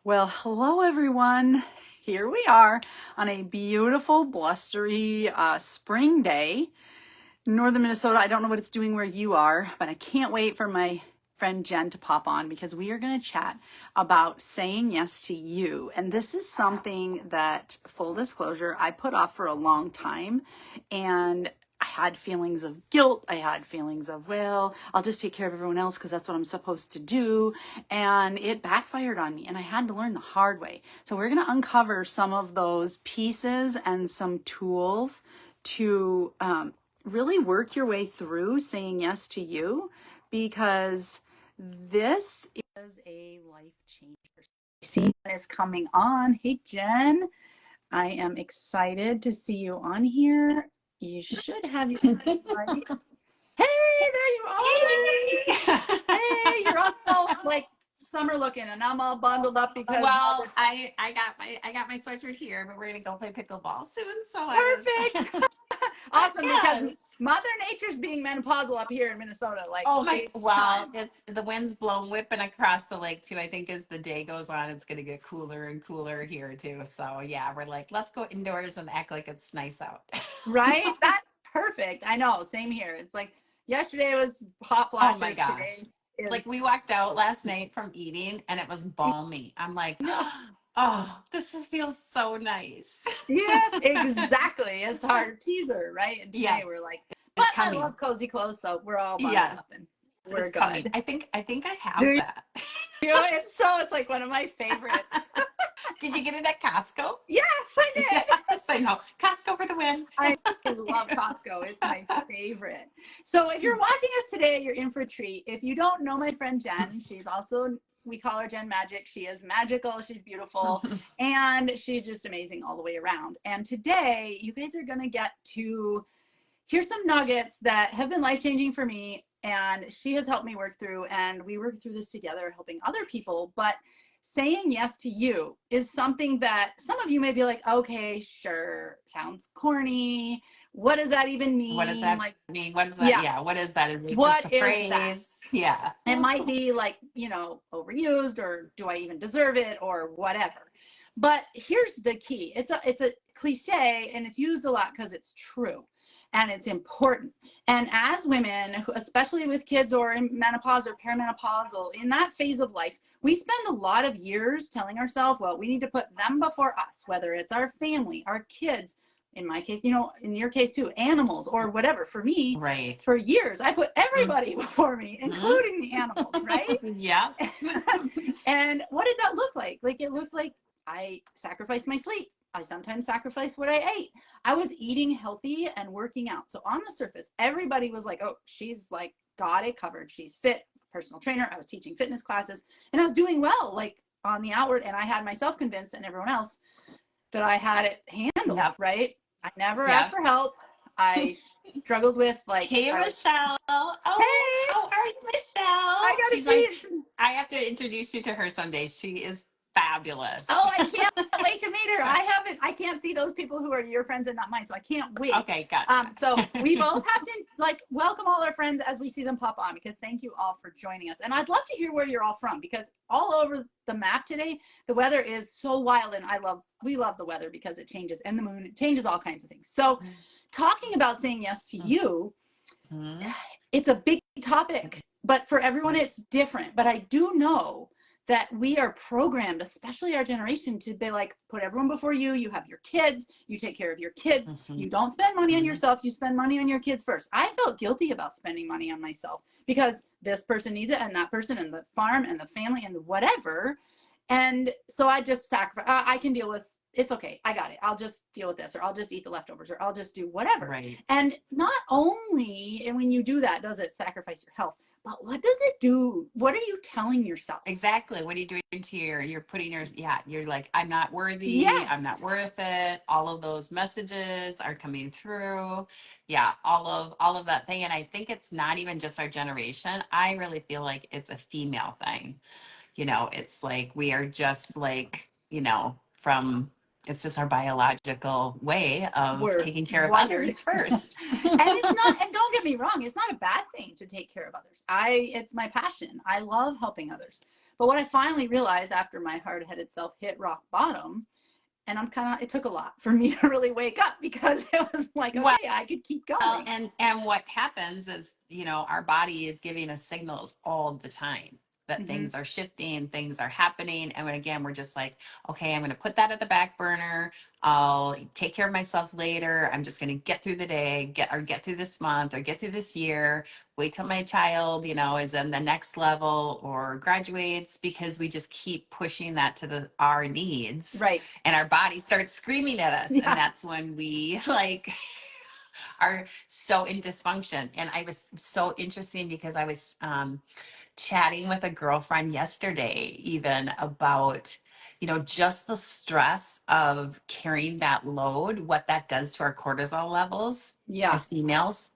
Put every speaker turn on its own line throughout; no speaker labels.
Well, hello everyone. Here we are on a beautiful, blustery spring day. Northern Minnesota, I don't know what it's doing where you are, but I can't wait for my friend Jen to pop on because we are going to chat about saying yes to you. And this is something that, full disclosure, I put off for a long time. And I had feelings of guilt. I had feelings of, well, I'll just take care of everyone else because that's what I'm supposed to do. And it backfired on me and I had to learn the hard way. So we're going to uncover some of those pieces and some tools to really work your way through saying yes to you, because this is a life changer. See, is coming on. Hey, Jen. I am excited to see you on here. You should have your right. Hey, there you are. Hey, you're all like summer looking, and I'm all bundled up because
Well, I got my sweatshirt here, but we're gonna go play pickleball soon. So
perfect. Awesome, because
yes.
Mother Nature's being menopausal up here in Minnesota. Like,
Oh my,
big
well,
time.
it's the wind's blowing whipping across the lake too. I think as the day goes on, it's gonna get cooler and cooler here too. So yeah, we're like, let's go indoors and act like it's nice out.
Right? That's perfect. I know. Same here. It's like yesterday was hot
Oh my
flashes.
gosh.
Today is
Like we walked out last night from eating and it was balmy. I'm like,
no.
oh, feels so nice.
Yes, exactly. It's our teaser, right? And today
Yes,
we're like, but
it's
I
coming.
love cozy clothes, so we're all bundled
Yes,
up and
it's
we're
coming.
good.
I think I
Do
have
you?
that.
It's like one of my favorites.
Did you get it at Costco?
Yes, I
Yes,
did.
I know. Costco for the win.
I love Costco. It's my favorite. So if you're watching us today, you're in for a treat. If you don't know my friend Jen, she's also, we call her Jen Magic. She is magical. She's beautiful. And she's just amazing all the way around. And today, you guys are going to get to hear some nuggets that have been life-changing for me. And she has helped me work through, and we work through this together, helping other people. But saying yes to you is something that some of you may be like, okay, sure, sounds corny. What does that even
What does
mean?
that
Like,
mean? What is that?
yeah,
Yeah, what is that? Is it just
what
a
is that?
phrase? Yeah.
It might be like, overused, or do I even deserve it, or whatever. But here's the key. It's a cliche, and it's used a lot because it's true and it's important. And as women, especially with kids or in menopause or perimenopausal, in that phase of life, we spend a lot of years telling ourselves, well, we need to put them before us, whether it's our family, our kids, in my case, in your case too, animals or whatever. For me,
Right.
for years, I put everybody before me, including the animals, right?
Yeah.
And what did that look like? Like, it looked like I sacrificed my sleep. I sometimes sacrificed what I ate. I was eating healthy and working out. So on the surface, everybody was like, oh, she's like got it covered. She's fit, personal trainer. I was teaching fitness classes and I was doing well, like on the outward. And I had myself convinced and everyone else that I had it handled,
Yep.
right? I never asked
Yes.
for help. I struggled with like,
Hey,
I was,
Michelle. Oh,
hey,
how are you,
I
Michelle?
got to
She's
see
my,
it.
I have to introduce you to her someday. She is fabulous.
Oh, I can't wait to meet her. I can't see those people who are your friends and not mine, so I can't wait.
Okay, gotcha.
So we both have to like welcome all our friends as we see them pop on, because thank you all for joining us. And I'd love to hear where you're all from, because all over the map today, the weather is so wild, and we love the weather because it changes, and the moon, it changes all kinds of things. So talking about saying yes to you, it's a big topic, but for everyone it's different. But I do know that we are programmed, especially our generation, to be like, put everyone before you. You have your kids, you take care of your kids. You don't spend money on yourself, you spend money on your kids first. I felt guilty about spending money on myself because this person needs it, and that person, and the farm, and the family, and the whatever. And so I just sacrifice. I can deal with, it's okay, I got it, I'll just deal with this, or I'll just eat the leftovers, or I'll just do whatever.
Right.
And not only, and when you do that, does it sacrifice your health, but what does it do? What are you telling yourself?
Exactly. What are you doing to you're putting you're like, I'm not worthy.
Yes.
I'm not worth it. All of those messages are coming through. Yeah. All of that thing. And I think it's not even just our generation. I really feel like it's a female thing. It's like we are just like, from it's just our biological way of
We're
taking care of
wired.
others first.
And it's not, and don't get me wrong, it's not a bad thing to take care of others. It's my passion. I love helping others. But what I finally realized after my hard-headed self hit rock bottom, and it took a lot for me to really wake up, because it was like,
Well,
okay, I could keep
Well,
going.
and what happens is, our body is giving us signals all the time that
Mm-hmm.
things are shifting, things are happening. And when again, we're just like, okay, I'm going to put that at the back burner. I'll take care of myself later. I'm just going to get through the day, get through this month or get through this year. Wait till my child, is in the next level or graduates, because we just keep pushing that to our needs,
Right.
and our body starts screaming at us. And
Yeah.
that's when we like are so in dysfunction. And I was so interesting because I was chatting with a girlfriend yesterday, even about, just the stress of carrying that load, what that does to our cortisol levels
Yeah.
as females.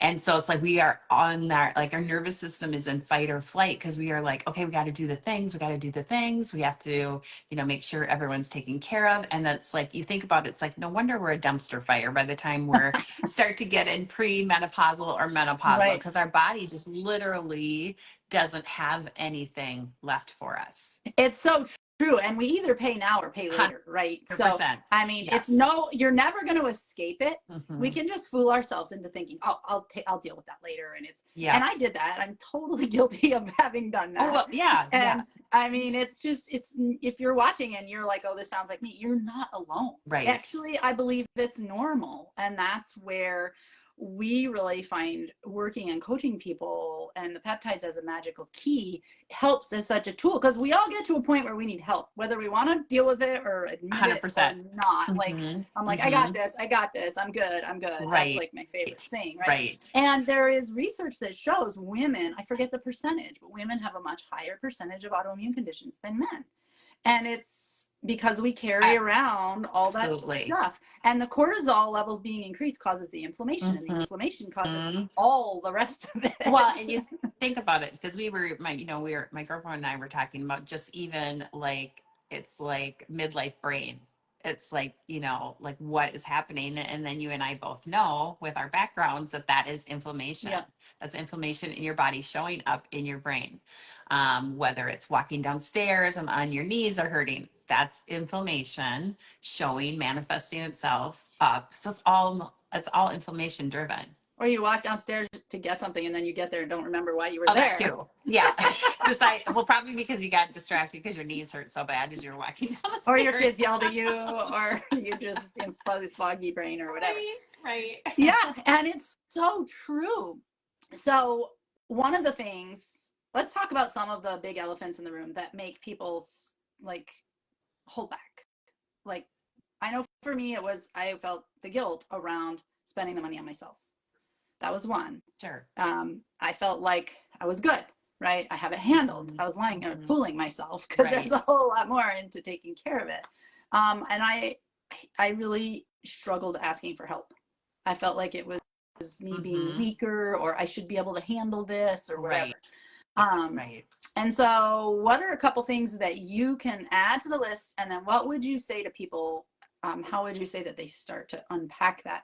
And so it's like we are on that, like our nervous system is in fight or flight, because we are like, okay, we got to do the things, we got to do the things, we have to, make sure everyone's taken care of. And that's like, you think about it, it's like, no wonder we're a dumpster fire by the time we're start to get in pre-menopausal or menopausal,
Right.
because our body just literally doesn't have anything left for us.
It's so true. And we either pay now or pay later, right? So,
100%.
I mean,
Yes.
you're never going to escape it. We
Mm-hmm.
can just fool ourselves into thinking, oh, I'll deal with that later.
Yeah.
And I did that. I'm totally guilty of having done
Oh,
that.
well, yeah. Yeah.
And I mean, if you're watching and you're like, oh, this sounds like me, you're not alone.
Right.
Actually, I believe it's normal. And that's where we really find working and coaching people and the peptides as a magical key helps as such a tool, because we all get to a point where we need help, whether we want to deal with it or admit it or
100%.
not. Like,
Mm-hmm.
I'm like,
Mm-hmm.
I got this, I'm good, I'm good. That's
Right.
like my favorite saying, right?
Right.
And there is research that shows women, I forget the percentage, but women have a much higher percentage of autoimmune conditions than men. And it's because we carry around all that
Absolutely.
stuff. And the cortisol levels being increased causes the inflammation, and the
Mm-hmm.
inflammation causes all the rest of it.
Well, and you think about it, because my girlfriend and I were talking about just even like, it's like midlife brain. It's like, like what is happening. And then you and I both know with our backgrounds that is inflammation.
Yeah.
That's inflammation in your body showing up in your brain. Whether it's walking downstairs and on your knees are hurting, that's inflammation showing, manifesting itself up. So it's all inflammation driven.
Or you walk downstairs to get something and then you get there and don't remember why you were
Oh, that
there.
too. Yeah. Probably because you got distracted because your knees hurt so bad as you were walking down the
Or
stairs.
your kids yelled at you, or you just in foggy brain or whatever.
Right.
Yeah, and it's so true. So one of the things, let's talk about some of the big elephants in the room that make people like hold back. Like, I know for me, I felt the guilt around spending the money on myself. That was one.
Sure.
I felt like I was good, right? I have it handled. I was lying or fooling myself, because there's a whole lot more into taking care of it. And I really struggled asking for help. I felt like it was me being weaker, or I should be able to handle this or whatever.
Right.
And so what are a couple things that you can add to the list? And then what would you say to people? How would you say that they start to unpack that,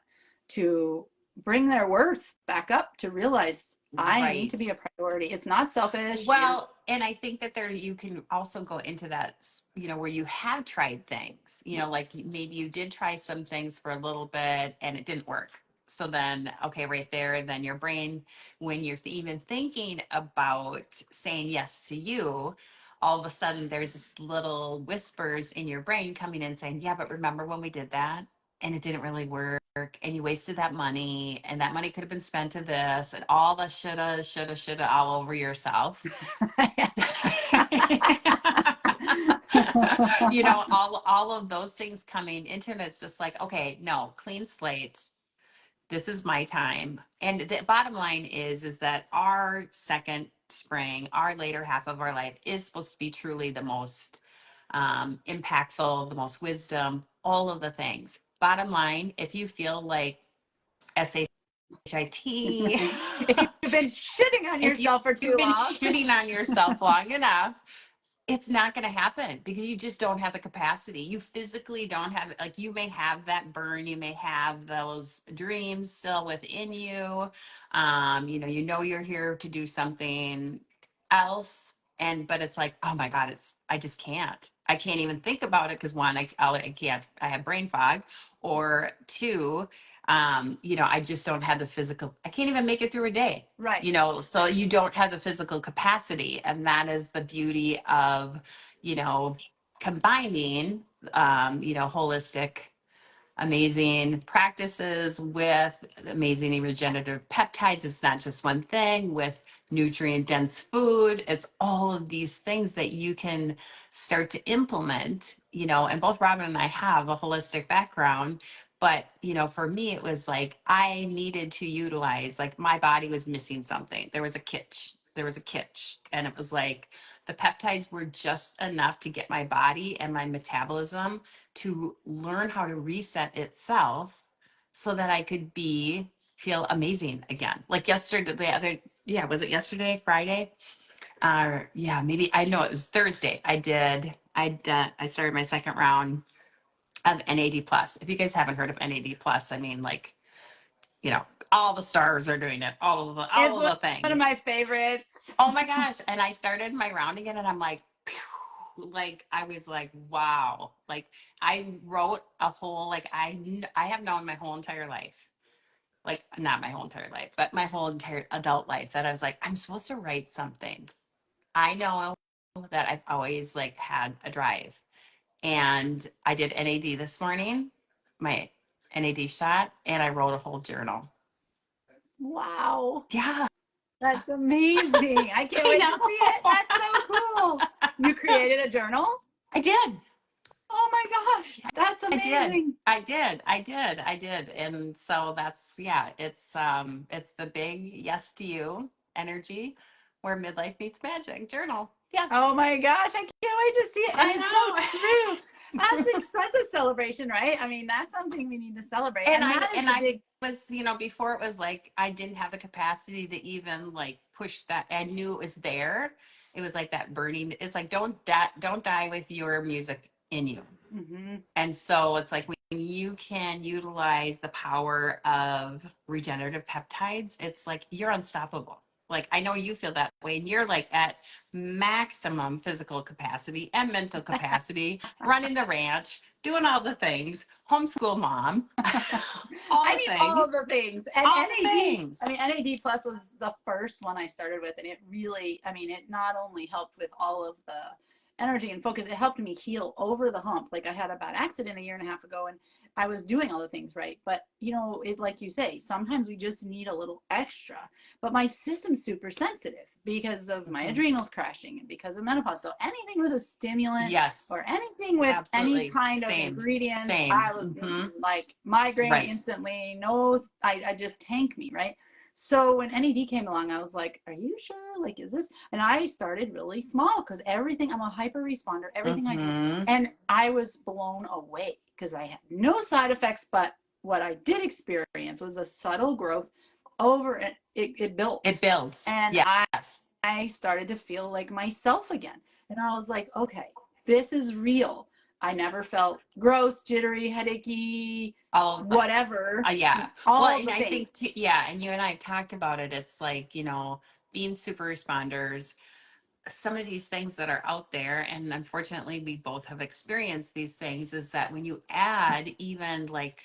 to bring their worth back up, to realize I need to be a priority? It's not selfish.
Well, and I think that you can also go into that, where you have tried things, like maybe you did try some things for a little bit and it didn't work. So then, okay, right there, then your brain, when you're even thinking about saying yes to you, all of a sudden there's this little whispers in your brain coming in saying, yeah, but remember when we did that and it didn't really work and you wasted that money, and that money could have been spent to this, and all the shoulda all over yourself. All of those things coming into it. It's just like, okay, no, clean slate. This is my time. And the bottom line is that our second spring, our later half of our life, is supposed to be truly the most impactful, the most wisdom, all of the things. Bottom line, if you feel like SHIT,
If you've been shitting on
if
yourself for too
you've been
long,
shitting on yourself long enough, it's not going to happen, because you just don't have the capacity. You physically don't have it. Like, you may have that burn, you may have those dreams still within you. You know you're here to do something else, but it's like, oh my God, I just can't. I can't even think about it because one, I can't, I have brain fog, or two, I just don't have the physical, I can't even make it through a day,
Right.
so you don't have the physical capacity. And that is the beauty of, you know, combining, holistic amazing practices with amazing regenerative peptides. It's not just one thing with nutrient dense food. It's all of these things that you can start to implement, and both Robin and I have a holistic background. But, for me, it was like I needed to utilize, like my body was missing something. There was a kitch. There was a kitch. And it was like the peptides were just enough to get my body and my metabolism to learn how to reset itself so that I could feel amazing again. Like yeah, was it yesterday, Friday? Yeah, maybe I know it was Thursday. I started my second round of NAD plus. If you guys haven't heard of NAD plus, I mean, like, you know, all the stars are doing it,
It's
all of the
one of
things.
my favorites.
Oh my gosh. And I started my round again and I'm like, phew, like I was like, wow. Like I wrote a whole, like I have known my whole entire life, like not my whole entire life, but my whole entire adult life, that I was like, I'm supposed to write something. I know that I've always like had a drive. And I did NAD this morning, my NAD shot, and I wrote a whole journal.
Wow.
Yeah,
That's amazing. I can't
I
wait to see it. That's so cool.
know.
You created a journal?
I did.
Oh my gosh, that's
I did.
amazing.
I did. And so yeah, it's the big yes to you energy where midlife meets magic journal. Yes.
Oh my gosh, I can't wait to see it. And
I
it's so true.
know.
Such a celebration, right? I mean, that's something we need to celebrate.
and
And
I
that is
and
the
I
big,
was, before it was like I didn't have the capacity to even like push that. I knew it was there. It was like that burning. It's like don't die with your music in you.
mhm.
And so it's like when you can utilize the power of regenerative peptides, it's like you're unstoppable. Like I know you feel that way, and you're like at maximum physical capacity and mental capacity, running the ranch, doing all the things, homeschool mom, all
I
the
mean, all of
things,
the things. And
all the
NAD,
things.
I mean, NAD Plus was the first one I started with. And it really, I mean, it not only helped with all of the energy and focus, it helped me heal over the hump. Like I had a bad accident a year and a half ago and I was doing all the things right. But, it, like you say, sometimes we just need a little extra. But my system's super sensitive because of my
Mhm.
adrenals crashing and because of menopause. So anything with a stimulant
Yes,
or anything with any
absolutely.
kind of
Same,
ingredients,
same.
I was
Hmm.
like migraine
Right.
instantly. No, I just tank me, right? So when NAD came along, I was like, are you sure? Like, is this? And I started really small because everything, I'm a hyper responder, everything I do.
Hmm.
And I was blown away because I had no side effects, but what I did experience was a subtle growth over it. It built.
It builds.
And
Yes.
I started to feel like myself again. And I was like, okay, this is real. I never felt gross, jittery, headachy,
All
whatever,
Yeah. Well,
all
and
the
I
things.
think yeah, and you and I have talked about it. It's like, being super responders, some of these things that are out there, and unfortunately we both have experienced these things, is that when you add even like,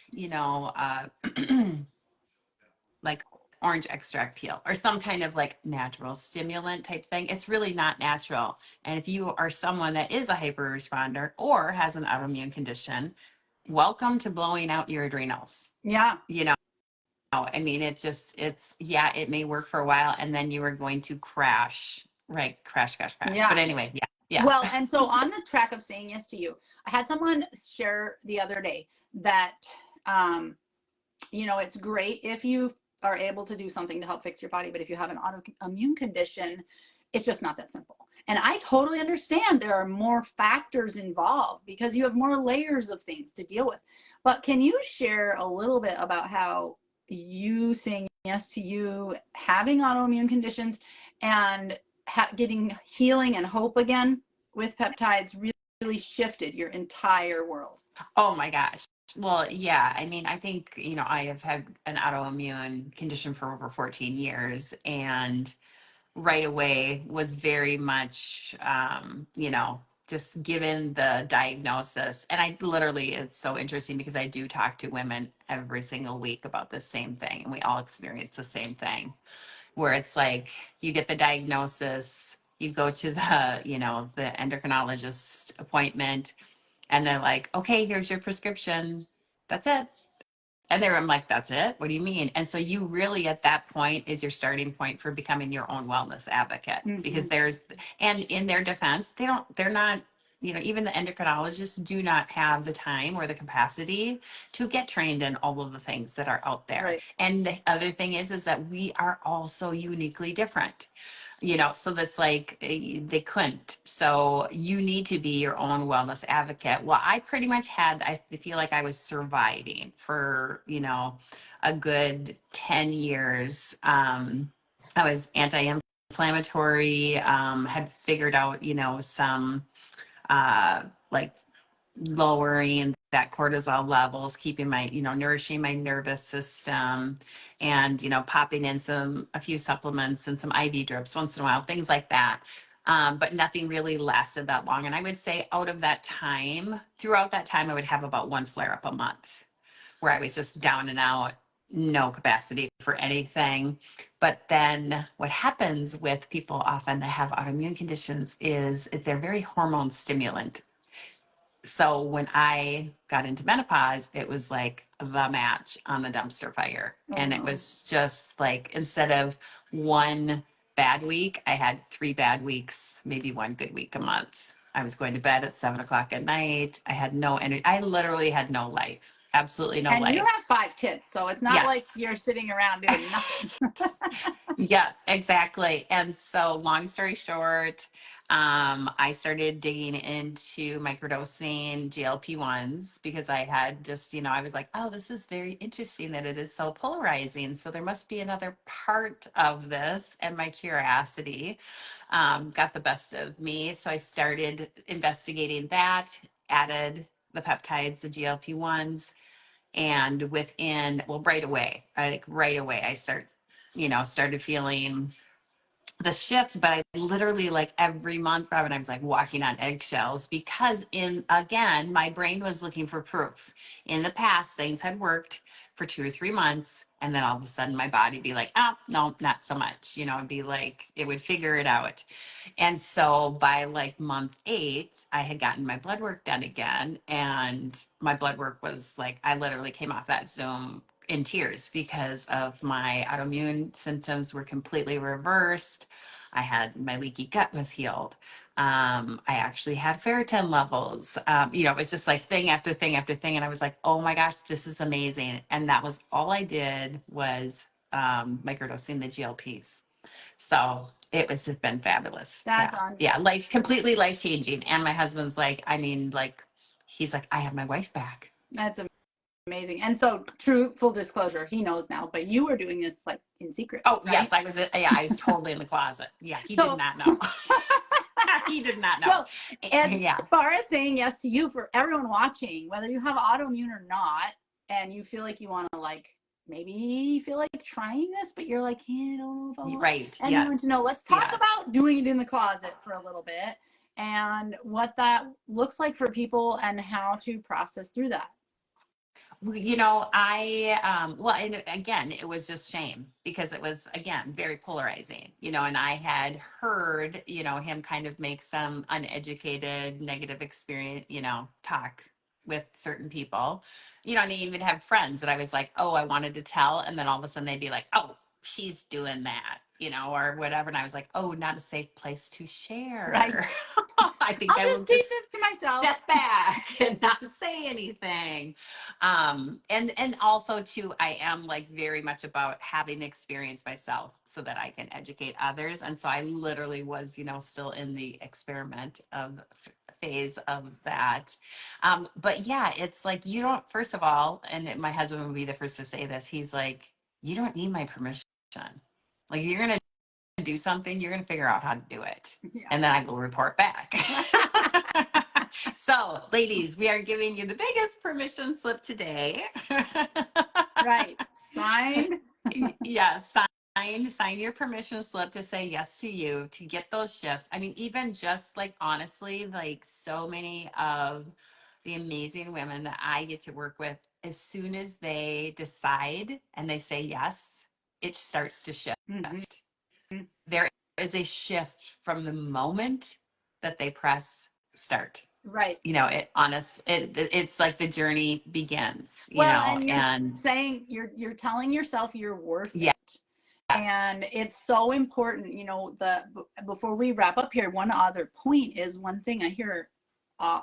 like orange extract peel or some kind of like natural stimulant type thing, it's really not natural. And if you are someone that is a hyper responder or has an autoimmune condition, welcome to blowing out your adrenals.
Yeah.
You know, I mean, yeah, it may work for a while and then you are going to crash, right? Crash, crash, crash. But
Yeah.
anyway, yeah,
Well,
yeah.
and so on the track of saying yes to you, I had someone share the other day that, um, it's great if you are able to do something to help fix your body, but if you have an autoimmune condition, it's just not that simple. And I totally understand there are more factors involved because you have more layers of things to deal with. But can you share a little bit about how you saying yes to you having autoimmune conditions and getting healing and hope again with peptides really shifted your entire world?
Oh my gosh. Well, yeah. I mean, I think, I have had an autoimmune condition for over 14 years. And right away was very much, just given the diagnosis. And I literally, it's so interesting because I do talk to women every single week about the same thing, and we all experience the same thing, where it's like you get the diagnosis, you go to the endocrinologist appointment, and they're like, okay, here's your prescription. That's it. And I'm like, that's it? What do you mean? And so you really, at that point, is your starting point for becoming your own wellness advocate. Because and in their defense, they're not, even the endocrinologists do not have the time or the capacity to get trained in all of the things that are out there.
Right.
And the other thing is that we are all so uniquely different. So that's like they couldn't. So you need to be your own wellness advocate. Well, I pretty much I feel like I was surviving for, a good 10 years. I was anti-inflammatory, had figured out, some like lowering that cortisol levels, keeping my, nourishing my nervous system, and, popping in a few supplements and some IV drips once in a while, things like that. But nothing really lasted that long. And I would say throughout that time, I would have about one flare up a month where I was just down and out, no capacity for anything. But then what happens with people often that have autoimmune conditions is they're very hormone stimulant. So when I got into menopause, it was like the match on the dumpster fire. And it was just like, instead of one bad week, I had 3 bad weeks, maybe one good week a month. I was going to bed at 7 o'clock at night. I had no energy. I literally had no life. Absolutely no
And
life.
you have 5 kids, so it's not like
Yes.
you're sitting around doing nothing.
Yes, exactly. And so, long story short, I started digging into microdosing GLP-1s because I had just, I was like, oh, this is very interesting that it is so polarizing. So there must be another part of this. And my curiosity got the best of me. So I started investigating that, added the peptides, the GLP-1s, and right away started feeling the shift. But I literally, like, every month, Robin, I was like walking on eggshells because, again, my brain was looking for proof. In the past, things had worked for 2 or 3 months, and then all of a sudden my body be like, oh no, not so much. It'd be like it would figure it out. And so by like month 8, I had gotten my blood work done again. And my blood work was like, I literally came off that Zoom in tears because of my autoimmune symptoms were completely reversed. I had my leaky gut was healed. I actually had ferritin levels. It was just like thing after thing after thing. And I was like, oh my gosh, this is amazing. And that was all I did was microdosing the GLPs. So it's been fabulous.
That's
Yeah.
on.
Yeah. Completely life changing. And my husband's like, he's like, I have my wife back.
That's amazing. And so, true full disclosure, he knows now, but you were doing this like in secret.
Oh,
right?
yes, I was totally in the closet. Yeah, he did not know. He did not know.
So, as
Yeah.
far as saying yes to you, for everyone watching, whether you have autoimmune or not, and you feel like you want to maybe feel like trying this, but you're like, I don't know if I want.
Right.
And
Yes.
you want to know, let's talk about doing it in the closet for a little bit and what that looks like for people and how to process through that.
And again, it was just shame because it was, again, very polarizing, and I had heard, him kind of make some uneducated, negative experience, talk with certain people, and I even have friends that I was like, oh, I wanted to tell. And then all of a sudden they'd be like, oh, she's doing that, or whatever. And I was like, oh, not a safe place to share.
Right.
I think
I'll
I will
just keep
just
this to myself.
step back and not say anything. And also too, I am like very much about having experience myself so that I can educate others. And so I literally was, still in the experiment of phase of that. But yeah, it's like, you don't, first of all, and my husband would be the first to say this, he's like, you don't need my permission. Like, you're going to do something, you're going to figure out how to do it. Yeah. And then I will report back. So, ladies, we are giving you the biggest permission slip today.
Right. Signed.
Yes. sign your permission slip to say yes to you, to get those shifts. I mean, even just like honestly, like so many of the amazing women that I get to work with, as soon as they decide and they say yes, it starts to shift.
Mm-hmm.
There is a shift from the moment that they press start.
Right.
You know, it's like the journey begins, you
Well,
know,
and you're
and
saying you're telling yourself you're worth
yes,
it. And it's so important, you know, before we wrap up here, one other point is one thing I hear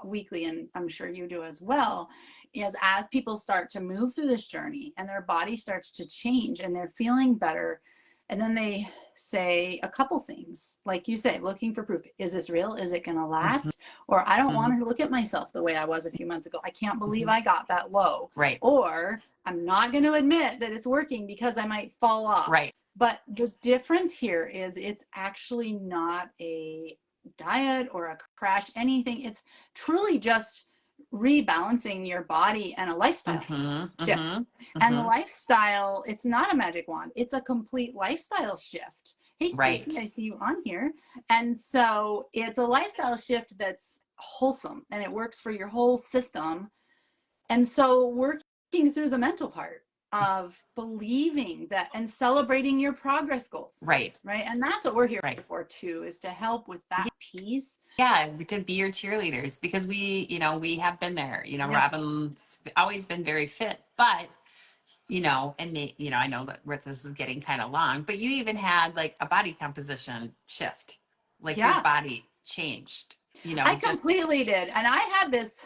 weekly, and I'm sure you do as well, is as people start to move through this journey and their body starts to change and they're feeling better, and then they say a couple things, like you say, looking for proof. Is this real? Is it going to
mm-hmm,
last? Or I don't
mm-hmm,
want to look at myself the way I was a few months ago. I can't believe
mm-hmm.
I got that low.
Right,
Or I'm not going to admit that it's working because I might fall off.
right,
But the difference here is it's actually not a diet or a crash, anything. It's truly just rebalancing your body and a lifestyle
mm-hmm,
shift.
mm-hmm,
And the
mm-hmm.
lifestyle, it's not a magic wand, it's a complete lifestyle shift. Hey, Stacy,
Right,
I see you on here. And so it's a lifestyle shift that's wholesome and it works for your whole system. And so working through the mental part of believing that and celebrating your progress goals,
right,
right? And that's what we're here
right.
for too, is to help with that piece.
Yeah, to be your cheerleaders, because we have been there. You know,
Yep.
Robin's always been very fit, but and I know that this is getting kind of long, but you even had like a body composition shift, like your
Yeah,
body changed,
I
just
completely did. And I had this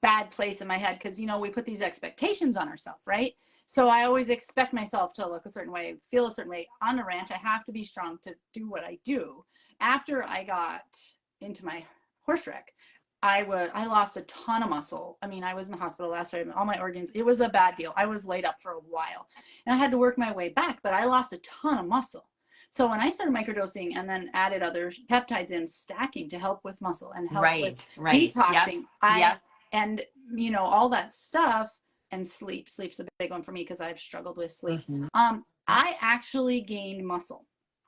bad place in my head because, you know, we put these expectations on ourselves, right? So I always expect myself to look a certain way, feel a certain way. On the ranch, I have to be strong to do what I do. After I got into my horse wreck, I lost a ton of muscle. I mean, I was in the hospital last year, all my organs. It was a bad deal. I was laid up for a while, and I had to work my way back. But I lost a ton of muscle. So when I started microdosing and then added other peptides in, stacking to help with muscle and help with
right. Yep,
detoxing,
yep,
and you know, all that stuff, and sleep's a big one for me because I've struggled with sleep.
hmm
I actually gained muscle,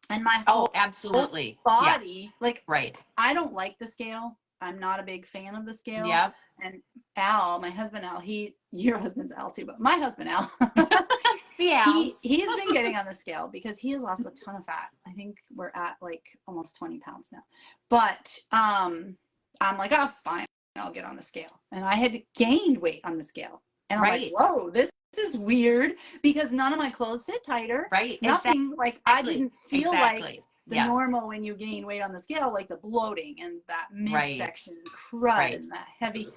and my
oh,
whole
absolutely, yeah,
body, like,
right,
I don't like the scale. I'm not a big fan of the scale.
yep.
And Al, my husband Al, your husband's Al too, but my husband Al,
The owls.
he's been getting on the scale because he has lost a ton of fat. I think we're at like almost 20 pounds now. But I'm like, oh, fine, I'll get on the scale. And I had gained weight on the scale. And I'm like,
Right,
whoa, this is weird because none of my clothes fit tighter.
right,
Nothing, like, I didn't feel like
exactly,
the
yes,
normal when you gain weight on the scale, like the bloating and that
right,
midsection crud
right,
and that heavy.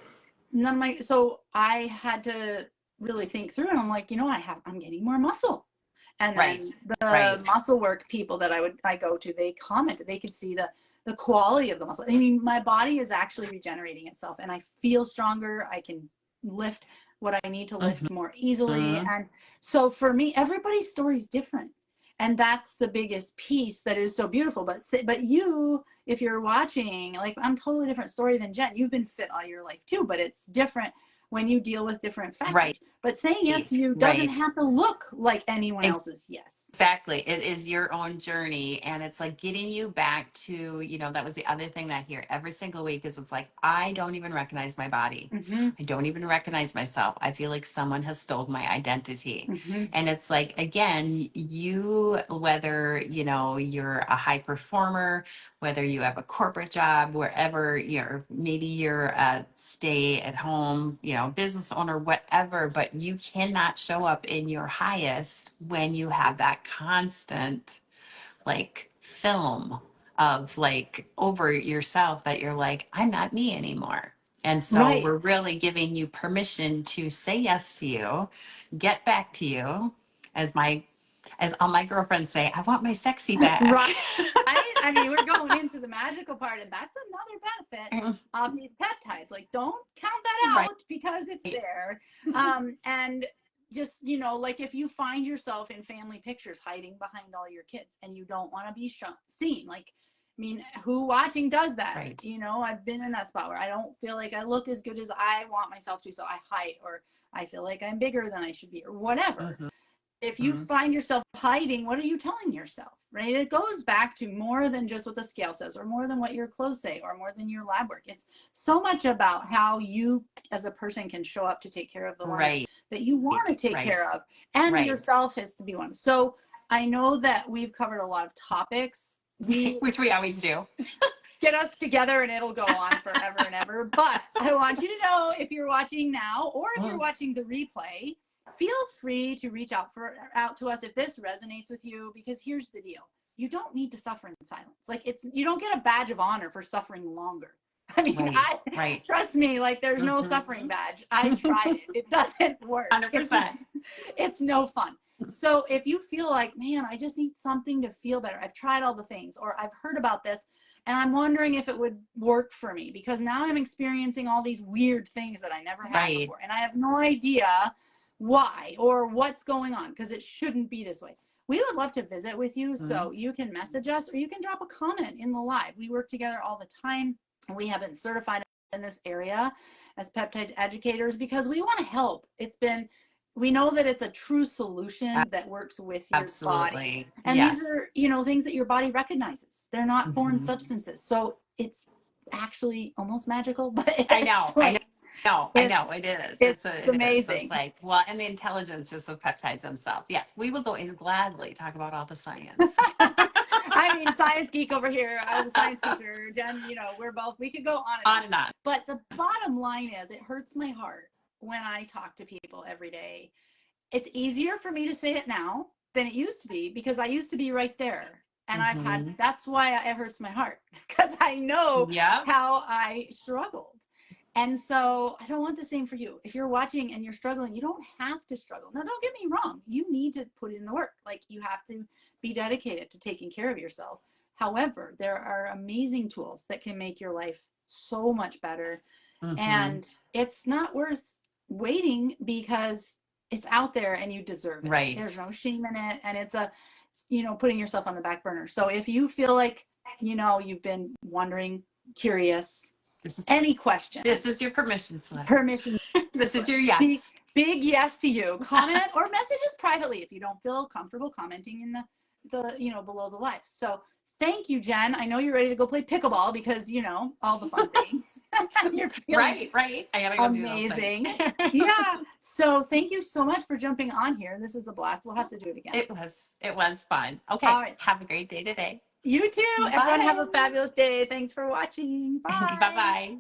None of my, so I had to really think through, and I'm like, you know, I'm getting more muscle. And
right,
then the
right,
muscle work people that I go to, they commented, they could see the quality of the muscle. I mean, my body is actually regenerating itself, and I feel stronger. I can lift what I need to lift more easily.
mm-hmm.
And so for me, everybody's story is different. And that's the biggest piece that is so beautiful. But you, if you're watching, like, I'm totally different story than Jen. You've been fit all your life too, but it's different when you deal with different
Right,
factors. But saying yes to you doesn't
right.
have to look like anyone else's yes.
Exactly. It is your own journey. And it's like getting you back to, that was the other thing that I hear every single week is it's like, I don't even recognize my body.
Mm-hmm.
I don't even recognize myself. I feel like someone has stole my identity.
Mm-hmm.
And it's like, again, whether, you're a high performer, whether you have a corporate job, wherever maybe you're a stay at home, business owner, whatever, but you cannot show up in your highest when you have that constant like film of like over yourself that you're like, I'm not me anymore. And so
Right.
we're really giving you permission to say yes to you, get back to you, as all my girlfriends say, I want my sexy back.
Right. I mean, we're going into the magical part, and that's another benefit of these peptides. Like, don't count that
Right.
out because it's there. And just, like, if you find yourself in family pictures hiding behind all your kids and you don't want to be seen, like, I mean, who watching does that?
Right.
I've been in that spot where I don't feel like I look as good as I want myself to, so I hide, or I feel like I'm bigger than I should be, or whatever.
Mhm.
if you
Mhm.
find yourself hiding, what are you telling yourself, right? It goes back to more than just what the scale says, or more than what your clothes say, or more than your lab work. It's so much about how you as a person can show up to take care of the ones
Right,
that you want to take
right,
care of, and
right.
yourself has to be one. So I know that we've covered a lot of topics. We
Which we always do.
get us together and it'll go on forever and ever. But I want you to know, if you're watching now or if you're watching the replay, feel free to reach out to us if this resonates with you, because here's the deal. You don't need to suffer in silence. Like, you don't get a badge of honor for suffering longer. I mean,
Right, right.
trust me, like, there's no suffering badge. I tried it. It doesn't work.
100%.
It's no fun. So if you feel like, man, I just need something to feel better, I've tried all the things, or I've heard about this and I'm wondering if it would work for me, because now I'm experiencing all these weird things that I never had
Right.
before. And I have no idea why or what's going on, because it shouldn't be this way. We would love to visit with you. So you can message us or you can drop a comment in the live. We work together all the time. We have been certified in this area as peptide educators because we want to help. We know that it's a true solution that works with your body.
Absolutely.
And these
Yes.
are, things that your body recognizes. They're not foreign
Mhm.
substances. So it's actually almost magical, but
I know.
it's
I know.
like,
I know it is.
it's
It is. So it's
amazing.
like, well, and the intelligence just of peptides themselves. Yes, we will go and gladly talk about all the science.
I mean, science geek over here. I was a science teacher. Jen, we could go on and
On
on.
and on.
But the bottom line is, it hurts my heart when I talk to people every day. It's easier for me to say it now than it used to be, because I used to be right there. And
Hmm.
that's why it hurts my heart, because I know
Yeah.
how I struggled. And so I don't want the same for you. If you're watching and you're struggling, you don't have to struggle. Now, don't get me wrong. You need to put in the work. Like, you have to be dedicated to taking care of yourself. However, there are amazing tools that can make your life so much better.
Hmm.
And it's not worth waiting, because it's out there and you deserve it.
Right.
There's no shame in it. And it's putting yourself on the back burner. So if you feel like, you've been wondering, curious, any question,
This is your permission slip.
permission
This is
slip.
your
Big,
yes.
big yes to you. Comment or message us privately if you don't feel comfortable commenting in the below the live. So thank you, Jen. I know you're ready to go play pickleball because all the fun things. You're feeling
Right. I gotta go do those things.
amazing. Yeah. So thank you so much for jumping on here. This is a blast. We'll have to do it again.
It was fun. Okay.
All right.
Have a great day today.
You too. Everyone have a
Bye.
fabulous day. Thanks for watching.
Bye
Bye.
bye.